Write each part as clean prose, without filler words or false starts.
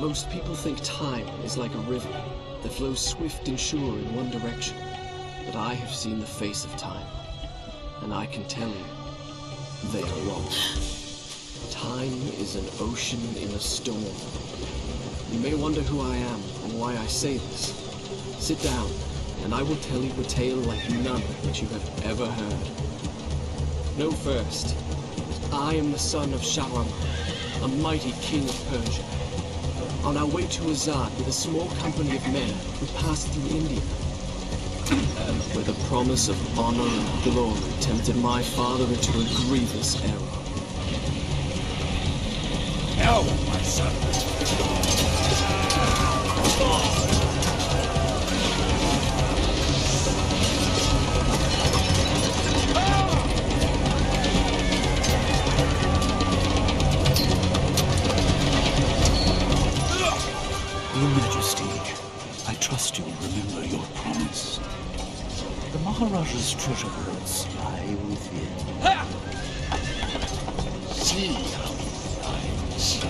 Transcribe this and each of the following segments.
Most people think time is like a river that flows swift and sure in one direction. But I have seen the face of time, and I can tell you, they are wrong. Time is an ocean in a storm. You may wonder who I am and why I say this. Sit down, and I will tell you a tale like none that you have ever heard. Know first, I am the son of Shahraman, a mighty king of Persia. On our way to Azad with a small company of men, we passed through India, where the promise of honor and glory tempted my father into a grievous error. Hell, my son! Your Majesty, I trust you will remember your promise. The Maharaja's treasure vaults lie within. See how he rides.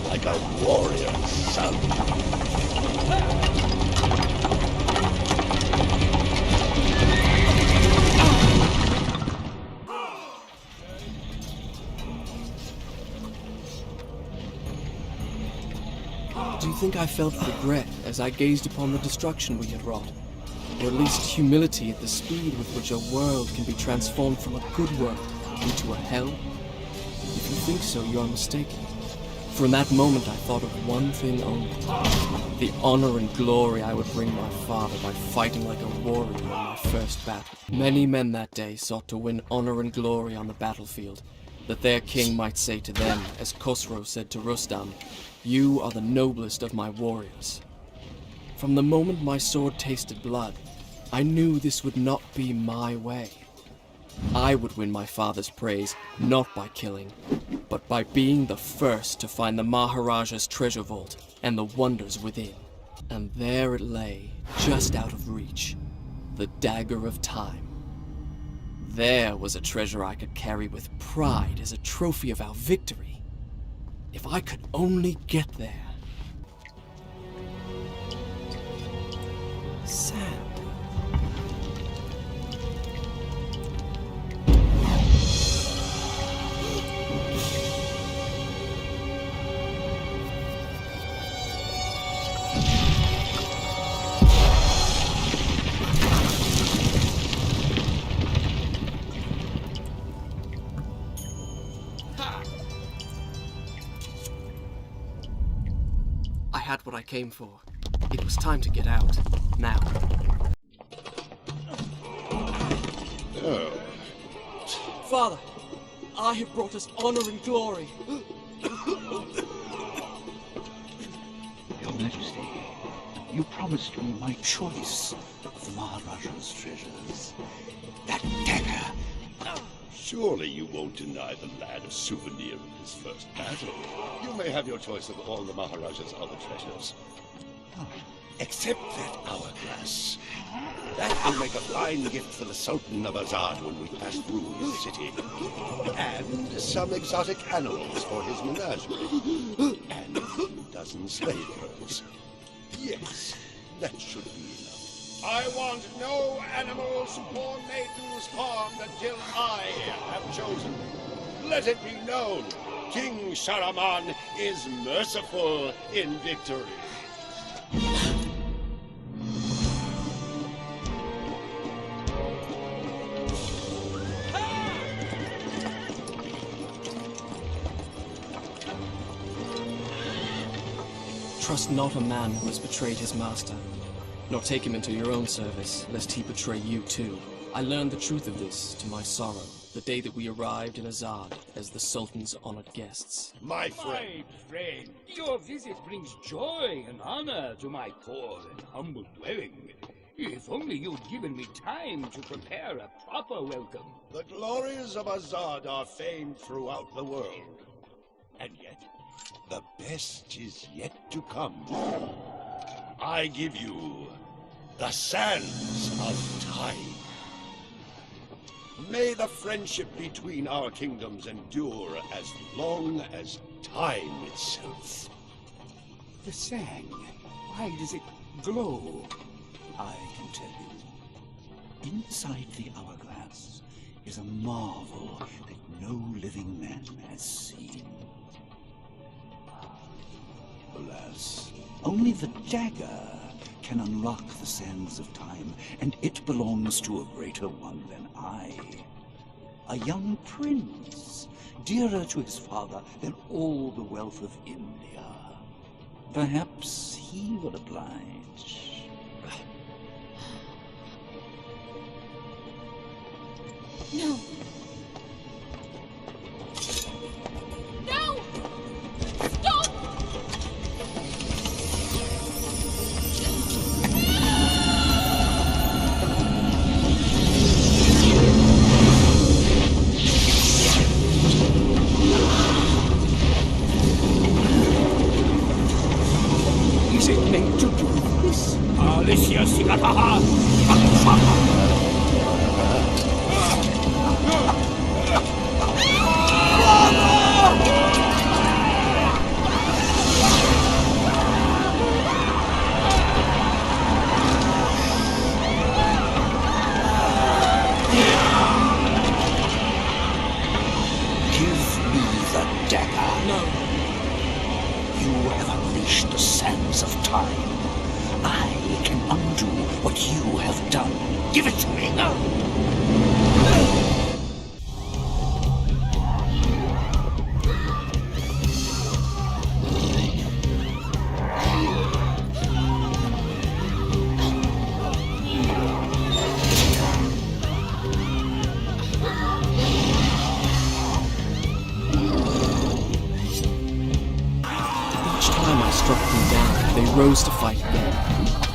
Like a warrior's son. Do you think I felt regret as I gazed upon the destruction we had wrought? Or at least humility at the speed with which a world can be transformed from a good world into a hell? If you think so, you are mistaken. For in that moment I thought of one thing only. The honor and glory I would bring my father by fighting like a warrior in my first battle. Many men that day sought to win honor and glory on the battlefield, that their king might say to them, as Khosrow said to Rustam, "You are the noblest of my warriors." From the moment my sword tasted blood, I knew this would not be my way. I would win my father's praise, not by killing, but by being the first to find the Maharaja's treasure vault and the wonders within. And there it lay, just out of reach, the dagger of time. There was a treasure I could carry with pride as a trophy of our victory. If I could only get there. Sand. I had what I came for. It was time to get out. Now. Oh. Father, I have brought us honor and glory. Your Majesty, you promised me my choice of the Maharaja's treasures. That dagger. Surely you won't deny the lad a souvenir of his first battle. You may have your choice of all the Maharaja's other treasures. Except that hourglass. That will make a fine gift for the Sultan of Azad when we pass through his city. And some exotic animals for his menagerie. And a few dozen slave girls. Yes, that should be enough. I want no animals or maidens harmed until I have chosen. Let it be known, King Shahraman is merciful in victory. Trust not a man who has betrayed his master, nor take him into your own service, lest he betray you too. I learned the truth of this to my sorrow, the day that we arrived in Azad as the Sultan's honored guests. My friend, Your visit brings joy and honor to my poor and humble dwelling. If only you'd given me time to prepare a proper welcome. the glories of Azad are famed throughout the world. And yet, the best is yet to come. I give you the sands of time. May the friendship between our kingdoms endure as long as time itself. The sand, why does it glow? I can tell you. Inside the hourglass is a marvel that no living man has seen. Alas, only the dagger can unlock the sands of time, and it belongs to a greater one than I. A young prince, dearer to his father than all the wealth of India. Perhaps he will oblige. No. No! Stop! Is it meant to do this? Alicia Sigataha! The sands of time. I can undo what you have done. Give it to me now. Rose to fight again.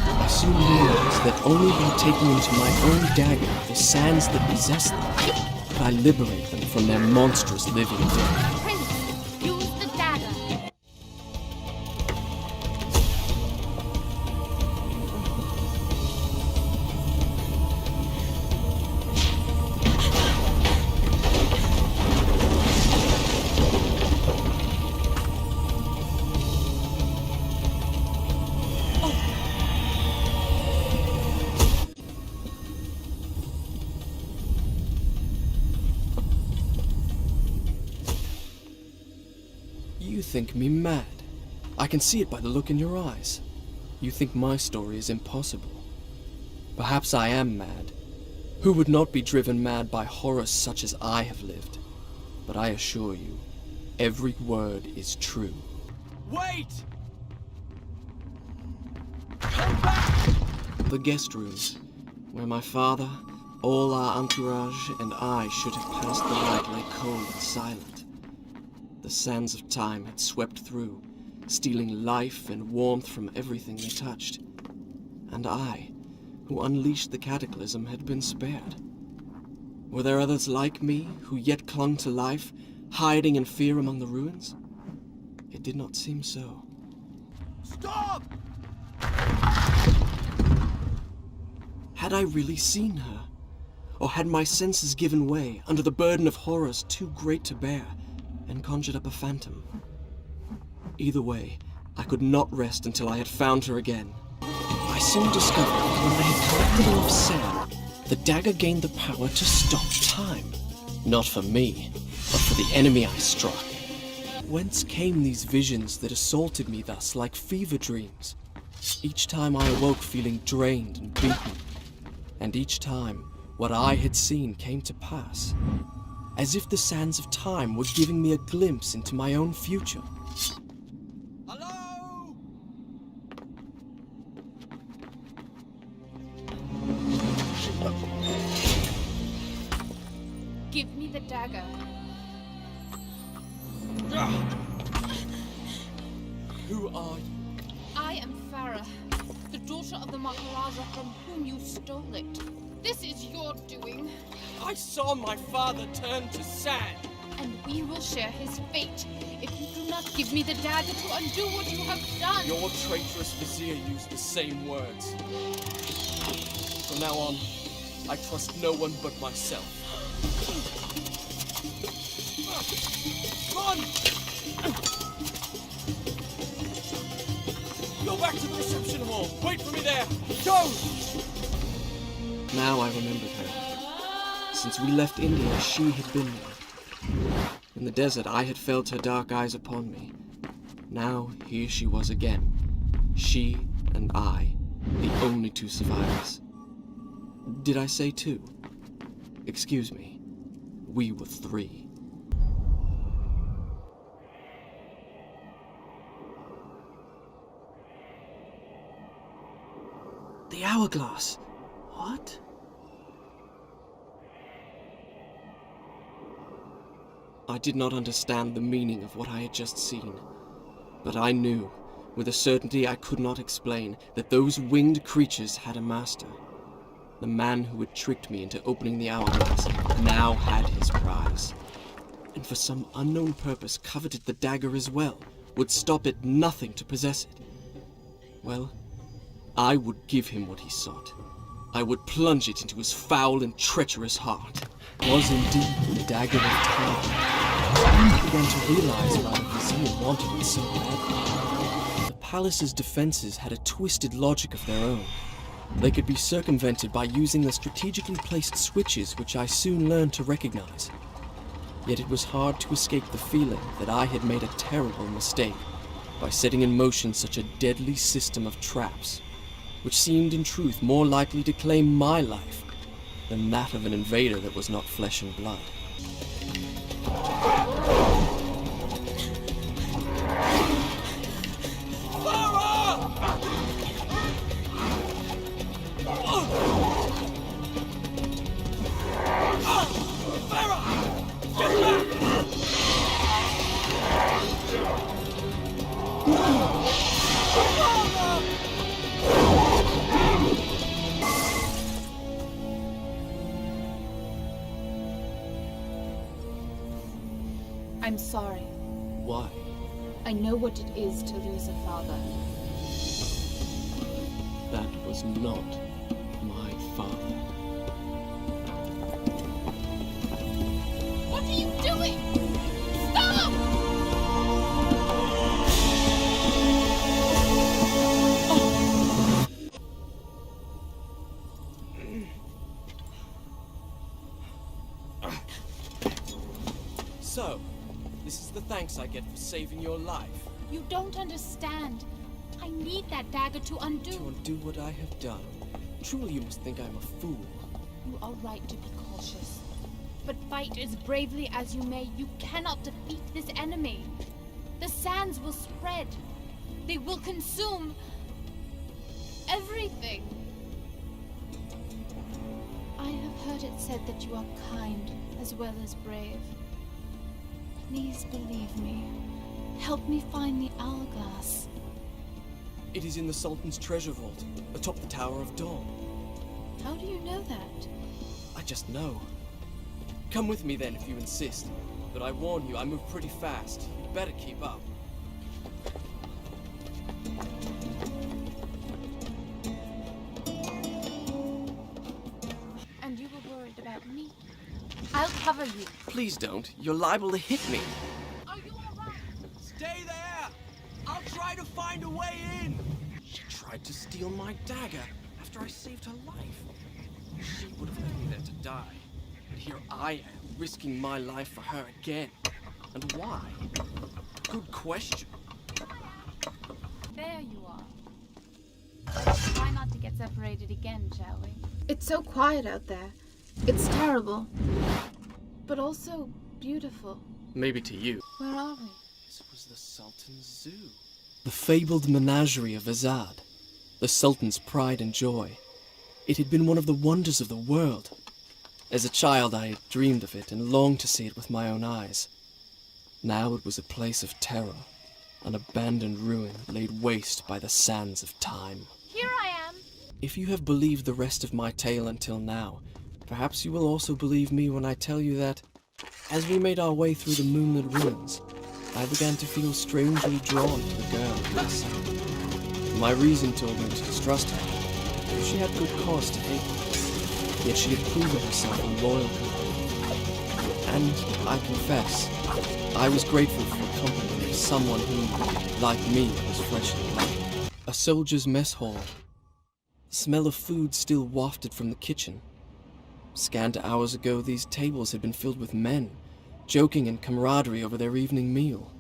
I soon realized that only by taking into my own dagger the sands that possess them could I liberate them from their monstrous living death. Prince, use the dagger. You think me mad. I can see it by the look in your eyes. You think my story is impossible. Perhaps I am mad. Who would not be driven mad by horrors such as I have lived? But I assure you, every word is true. Wait! Come back! The guest rooms, where my father, all our entourage, and I should have passed the night lay cold and silent. The sands of time had swept through, stealing life and warmth from everything they touched. And I, who unleashed the cataclysm, had been spared. Were there others like me, who yet clung to life, hiding in fear among the ruins? It did not seem so. Stop! Had I really seen her? Or had my senses given way under the burden of horrors too great to bear, and conjured up a phantom? Either way, I could not rest until I had found her again. I soon discovered that when I had collected enough sand, the dagger gained the power to stop time. Not for me, but for the enemy I struck. Whence came these visions that assaulted me thus like fever dreams? Each time I awoke feeling drained and beaten, and each time what I had seen came to pass, as if the sands of time were giving me a glimpse into my own future. Hello? Give me the dagger. Who are you? I am Farah, the daughter of the Maharaja from whom you stole it. This is your doing. I saw my father turn to sand. And we will share his fate if you do not give me the dagger to undo what you have done. Your traitorous vizier used the same words. From now on, I trust no one but myself. Run! back to the reception hall. Wait for me there. Go! Now I remembered her. Since we left India, she had been there. In the desert, I had felt her dark eyes upon me. Now, here she was again. She and I, the only two survivors. Did I say two? Excuse me. We were three. The hourglass. What? I did not understand the meaning of what I had just seen, but I knew, with a certainty I could not explain, that those winged creatures had a master. The man who had tricked me into opening the hourglass now had his prize, and for some unknown purpose coveted the dagger as well, would stop at nothing to possess it. Well, I would give him what he sought. I would plunge it into his foul and treacherous heart. It was indeed the dagger of time. I began to realize why the vizier wanted it so badly. The palace's defenses had a twisted logic of their own. They could be circumvented by using the strategically placed switches which I soon learned to recognize. Yet it was hard to escape the feeling that I had made a terrible mistake by setting in motion such a deadly system of traps, which seemed in truth more likely to claim my life than that of an invader that was not flesh and blood. I'm sorry. Why? I know what it is to lose a father. That was not my father. What are you doing? Stop! So, this is the thanks I get for saving your life. You don't understand. I need that dagger to undo. To undo what I have done. Truly you must think I'm a fool. You are right to be cautious. But fight as bravely as you may, you cannot defeat this enemy. The sands will spread. They will consume everything. I have heard it said that you are kind as well as brave. Please believe me. Help me find the hourglass. It is in the Sultan's treasure vault, atop the Tower of Dawn. How do you know that? I just know. Come with me then if you insist. But I warn you, I move pretty fast. You'd better keep up. And you were worried about me. I'll cover you. Please don't. You're liable to hit me. Are you alright? Stay there! I'll try to find a way in! She tried to steal my dagger after I saved her life. She would have left me there to die. And here I am, risking my life for her again. And why? Good question. There you are. Try not to get separated again, shall we? It's so quiet out there. It's terrible. But also beautiful. Maybe to you. Where are we? This was the Sultan's zoo. The fabled menagerie of Azad. The Sultan's pride and joy. It had been one of the wonders of the world. As a child I had dreamed of it and longed to see it with my own eyes. Now it was a place of terror. An abandoned ruin laid waste by the sands of time. Here I am. If you have believed the rest of my tale until now, perhaps you will also believe me when I tell you that, as we made our way through the moonlit ruins, I began to feel strangely drawn to the girl who was sad. My reason told me to distrust her. She had good cause to hate me, yet she had proven herself a loyal companion. And, I confess, I was grateful for the company of someone who, like me, was flesh and blood. A soldier's mess hall. The smell of food still wafted from the kitchen. Scant hours ago, these tables had been filled with men, joking in camaraderie over their evening meal.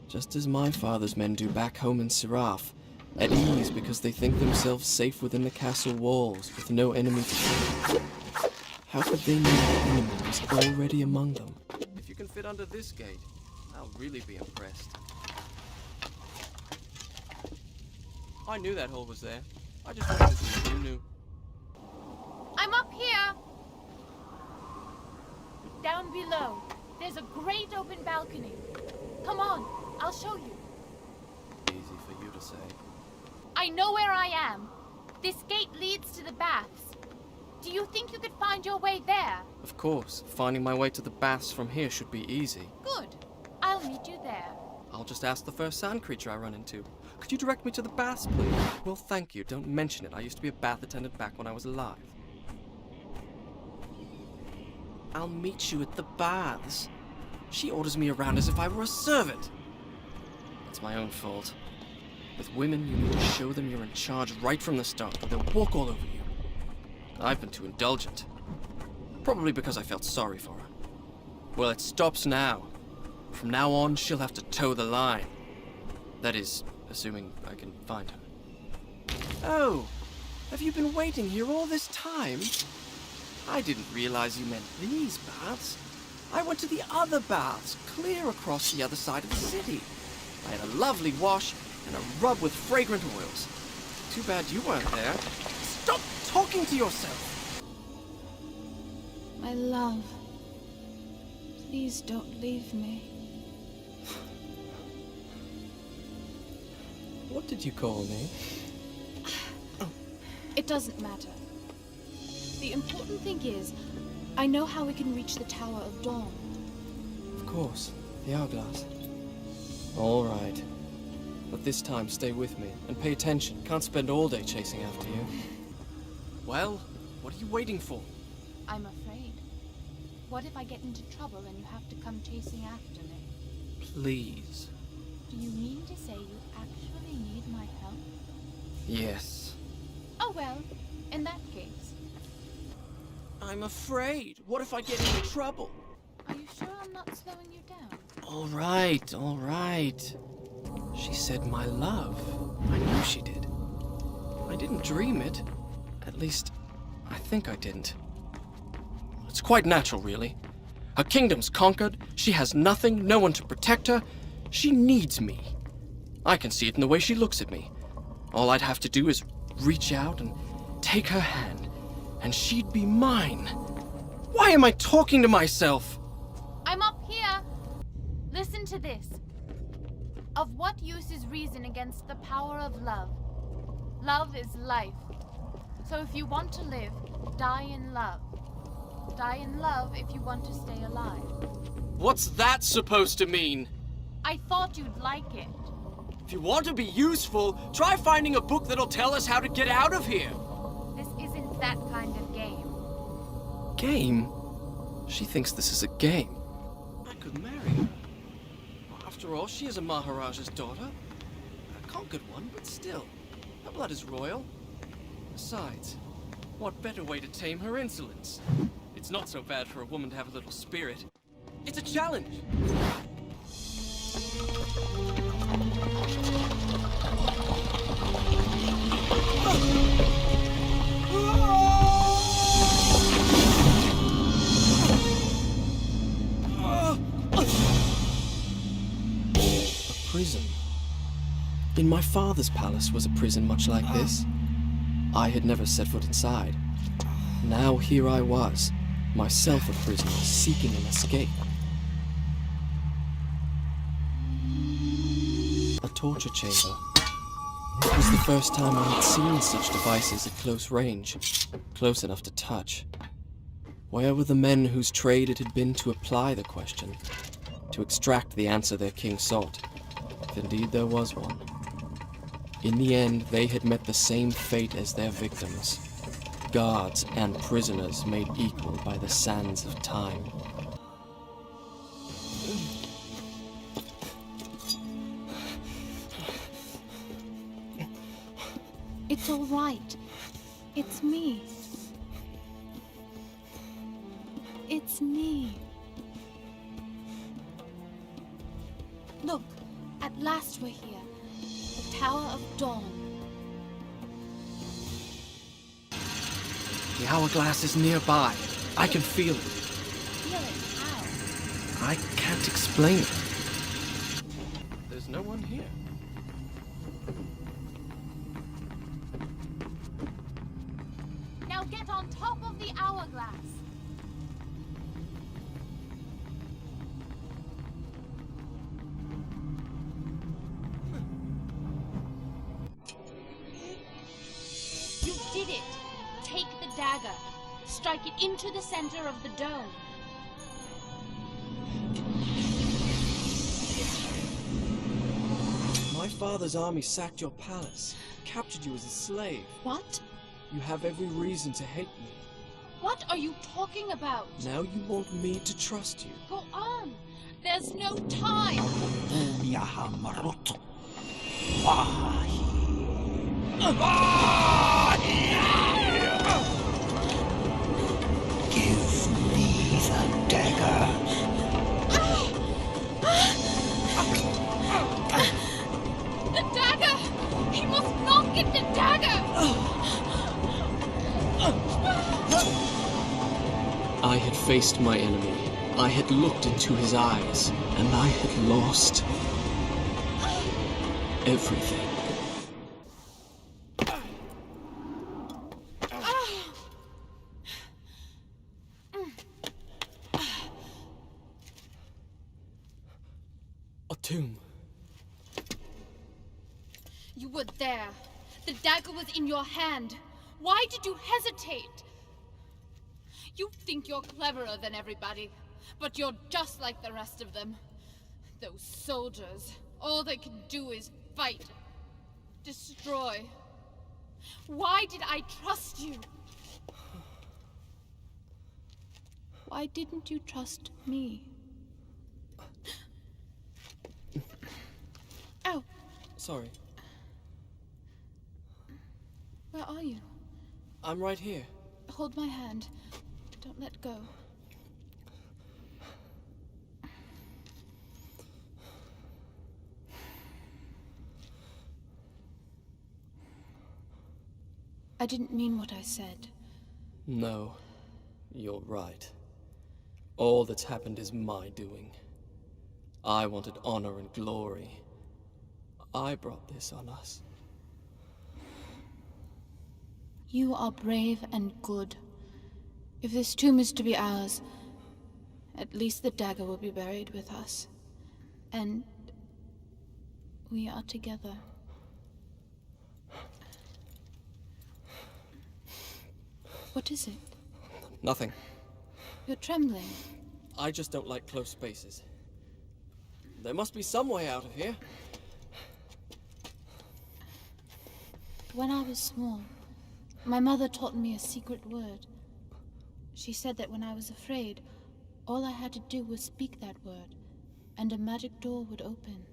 Just as my father's men do back home in Seraph, at ease because they think themselves safe within the castle walls with no enemy to fear. How could they know the enemy was already among them? If you can fit under this gate, I'll really be impressed. I knew that hole was there. I just wanted to see if you knew. I'm up here! Down below, there's a great open balcony. Come on, I'll show you. Easy for you to say. I know where I am. This gate leads to the baths. Do you think you could find your way there? Of course. Finding my way to the baths from here should be easy. Good. I'll meet you there. I'll just ask the first sand creature I run into. Could you direct me to the baths, please? Well, thank you. Don't mention it. I used to be a bath attendant back when I was alive. I'll meet you at the baths. She orders me around as if I were a servant. It's my own fault. With women, you need to show them you're in charge right from the start, or they'll walk all over you. I've been too indulgent. Probably because I felt sorry for her. Well, it stops now. From now on, she'll have to toe the line. That is, assuming I can find her. Oh, have you been waiting here all this time? I didn't realize you meant these baths. I went to the other baths, clear across the other side of the city. I had a lovely wash and a rub with fragrant oils. Too bad you weren't there. Stop talking to yourself! My love, please don't leave me. What did you call me? It doesn't matter. The important thing is, I know how we can reach the Tower of Dawn. Of course, the hourglass. All right. But this time, stay with me and pay attention. Can't spend all day chasing after you. Well, what are you waiting for? I'm afraid. What if I get into trouble and you have to come chasing after me? Please. Do you mean to say you actually need my help? Yes. Oh well, in that case. I'm afraid. What if I get into trouble? Are you sure I'm not slowing you down? All right, all right. She said my love. I knew she did. I didn't dream it. At least, I think I didn't. It's quite natural, really. Her kingdom's conquered. She has nothing, no one to protect her. She needs me. I can see it in the way she looks at me. All I'd have to do is reach out and take her hand, and she'd be mine. Why am I talking to myself? I'm up here. Listen to this. Of what use is reason against the power of love? Love is life. So if you want to live, die in love. Die in love if you want to stay alive. What's that supposed to mean? I thought you'd like it. If you want to be useful, try finding a book that'll tell us how to get out of here. This isn't that kind of game. Game? She thinks this is a game. I could marry her. After all, she is a Maharaja's daughter. A conquered one, but still. Her blood is royal. Besides, what better way to tame her insolence? It's not so bad for a woman to have a little spirit. It's a challenge! A prison. In my father's palace was a prison much like this. I had never set foot inside. Now here I was, myself a prisoner, seeking an escape. A torture chamber. It was the first time I had seen such devices at close range, close enough to touch. Where were the men whose trade it had been to apply the question, to extract the answer their king sought, if indeed there was one? In the end, they had met the same fate as their victims, guards and prisoners made equal by the sands of time. It's all right. It's me. It's me. Look, at last we're here. The Tower of Dawn. The hourglass is nearby. I can feel it. Feel it? How? I can't explain it. There's no one here. Now get on top of the hourglass. You did it. Take the dagger. Strike it into the center of the dome. My father's army sacked your palace, captured you as a slave. What? You have every reason to hate me. What are you talking about? Now you want me to trust you. Go on. There's no time. Give me the dagger. The dagger! He must not get the dagger! I had faced my enemy. I had looked into his eyes, and I had lost everything. A tomb. You were there. The dagger was in your hand. Why did you hesitate? You think you're cleverer than everybody, but you're just like the rest of them. Those soldiers, all they can do is fight, destroy. Why did I trust you? Why didn't you trust me? Ow! Sorry. Where are you? I'm right here. Hold my hand. Don't let go. I didn't mean what I said. No, you're right. All that's happened is my doing. I wanted honor and glory. I brought this on us. You are brave and good. If this tomb is to be ours, at least the dagger will be buried with us. And we are together. What is it? Nothing. You're trembling. I just don't like close spaces. There must be some way out of here. When I was small, my mother taught me a secret word. She said that when I was afraid, all I had to do was speak that word, and a magic door would open.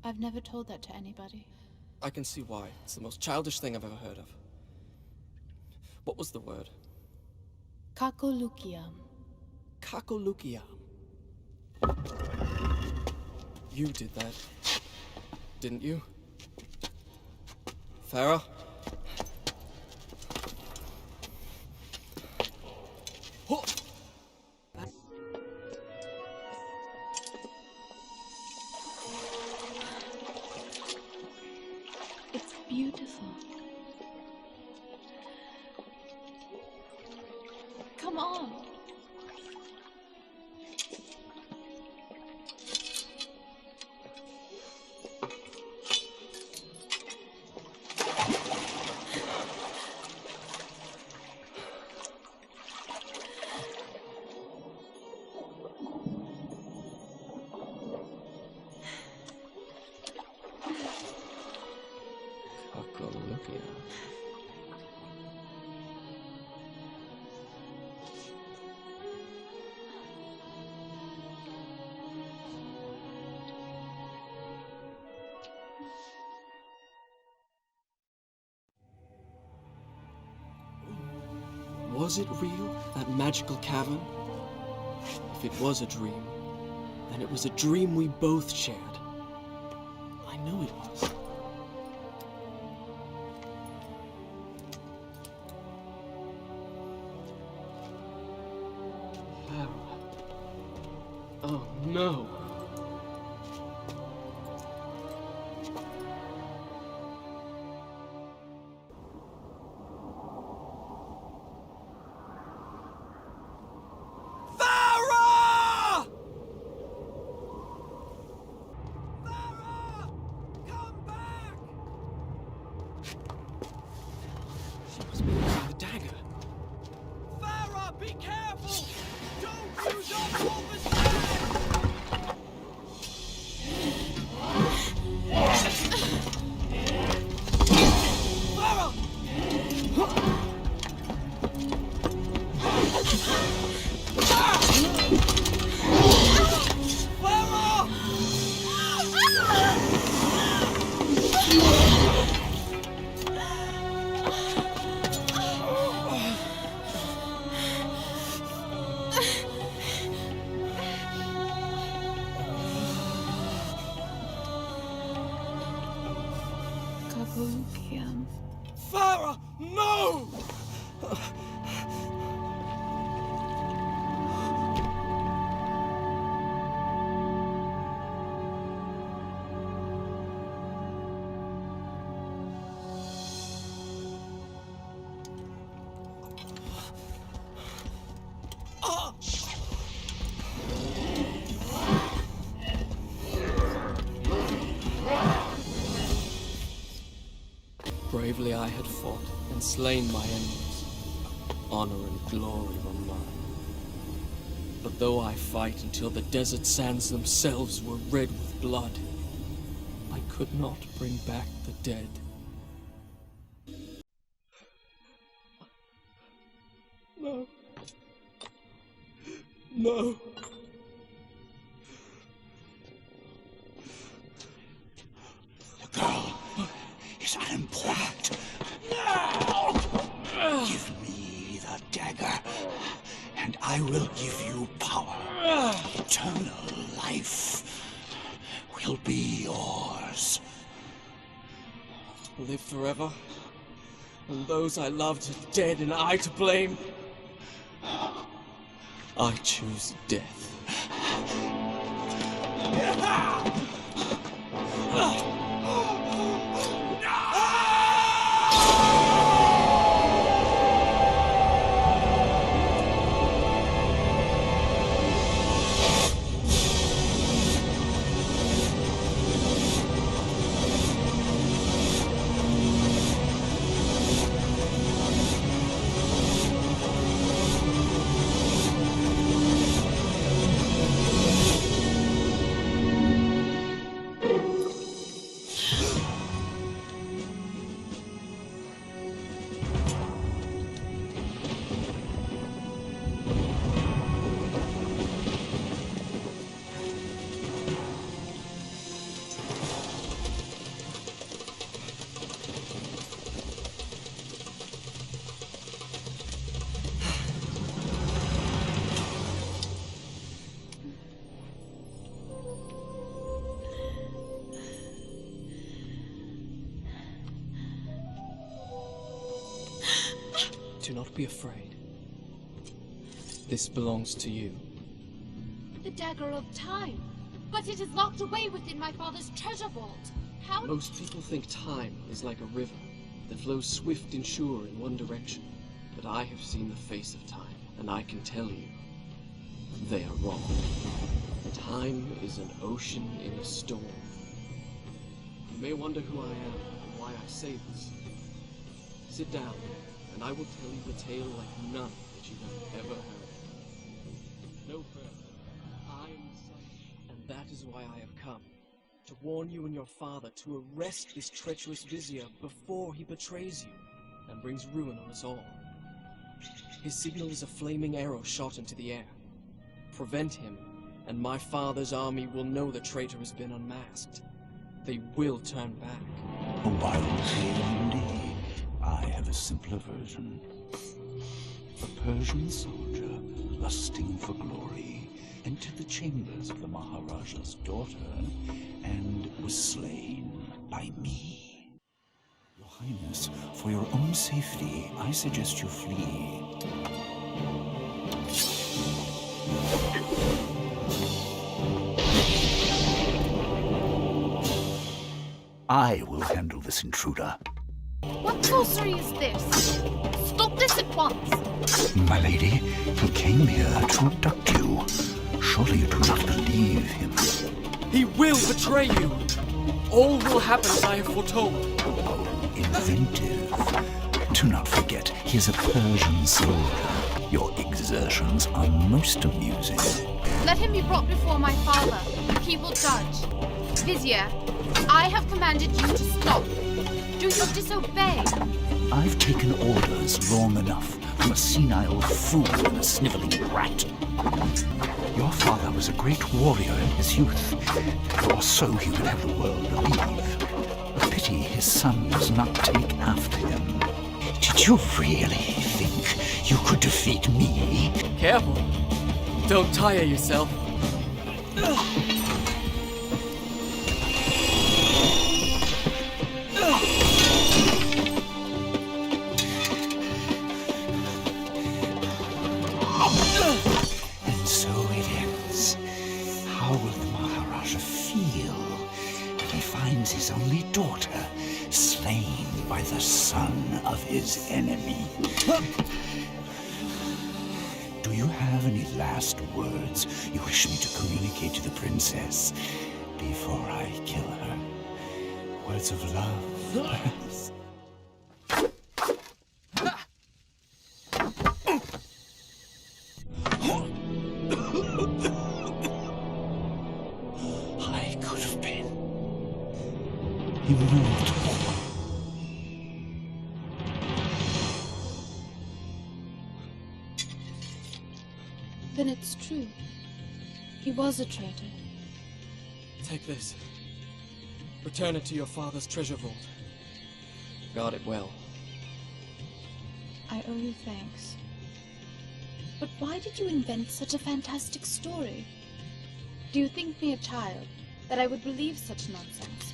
I've never told that to anybody. I can see why. It's the most childish thing I've ever heard of. What was the word? Kakolukiam. Kakolukiam. You did that, didn't you? Farah? It's beautiful. Come on. Was it real, that magical cavern? If it was a dream, then it was a dream we both shared. I know it was. Oh no! Farah, no! Bravely I had fought and slain my enemies. Honor and glory were mine. But though I fight until the desert sands themselves were red with blood, I could not bring back the dead. No. No. The girl is unimportant. Give me the dagger, and I will give you power. Eternal life will be yours. Live forever, and those I loved are dead and I to blame. I choose death. Do not be afraid. This belongs to you. The dagger of time. But it is locked away within my father's treasure vault. How? Most people think time is like a river that flows swift and sure in one direction. But I have seen the face of time, and I can tell you, they are wrong. Time is an ocean in a storm. You may wonder who I am and why I say this. Sit down, and I will tell you a tale like none that you have ever heard. No further. I am the sun, and that is why I have come. To warn you and your father to arrest this treacherous vizier before he betrays you and brings ruin on us all. His signal is a flaming arrow shot into the air. Prevent him, and my father's army will know the traitor has been unmasked. They will turn back. A wild tale indeed. I have a simpler version. a Persian soldier lusting for glory entered the chambers of the Maharaja's daughter and was slain by me. Your Highness, for your own safety, I suggest you flee. I will handle this intruder. What sorcery is this? Stop this at once! My lady, he came here to abduct you. Surely you do not believe him. He will betray you! All will happen as I have foretold. Inventive. Do not forget, he is a Persian soldier. Your exertions are most amusing. Let him be brought before my father. He will judge. Vizier, I have commanded you to stop. Do you disobey? I've taken orders long enough from a senile fool and a sniveling rat. Your father was a great warrior in his youth, or so he would have the world believe. A pity his son does not take after him. Did you really think you could defeat me? Careful. Don't tire yourself. And so it ends. How will the Maharaja feel when he finds his only daughter slain by the son of his enemy? Do you have any last words you wish me to communicate to the princess before I kill her? Words of love, perhaps? I could have been immortal. Then it's true. He was a traitor. Take this. Return it to your father's treasure vault. Guard it well. I owe you thanks. But why did you invent such a fantastic story? Do you think me a child, that I would believe such nonsense?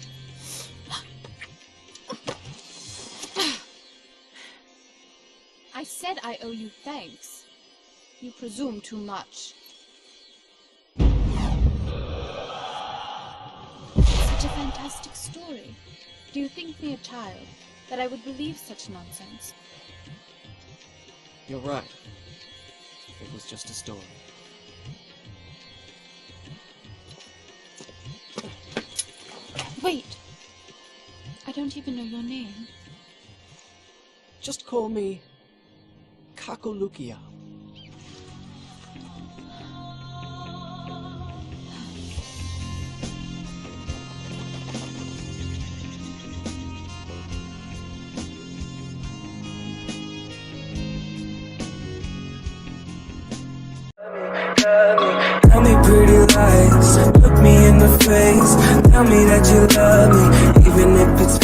I said I owe you thanks. You presume too much. Such a fantastic story. Do you think me a child, that I would believe such nonsense? You're right. It was just a story. Wait! I don't even know your name. Just call me Kakolukia. Tell me pretty lies, look me in the face. Tell me that you love me, even if it's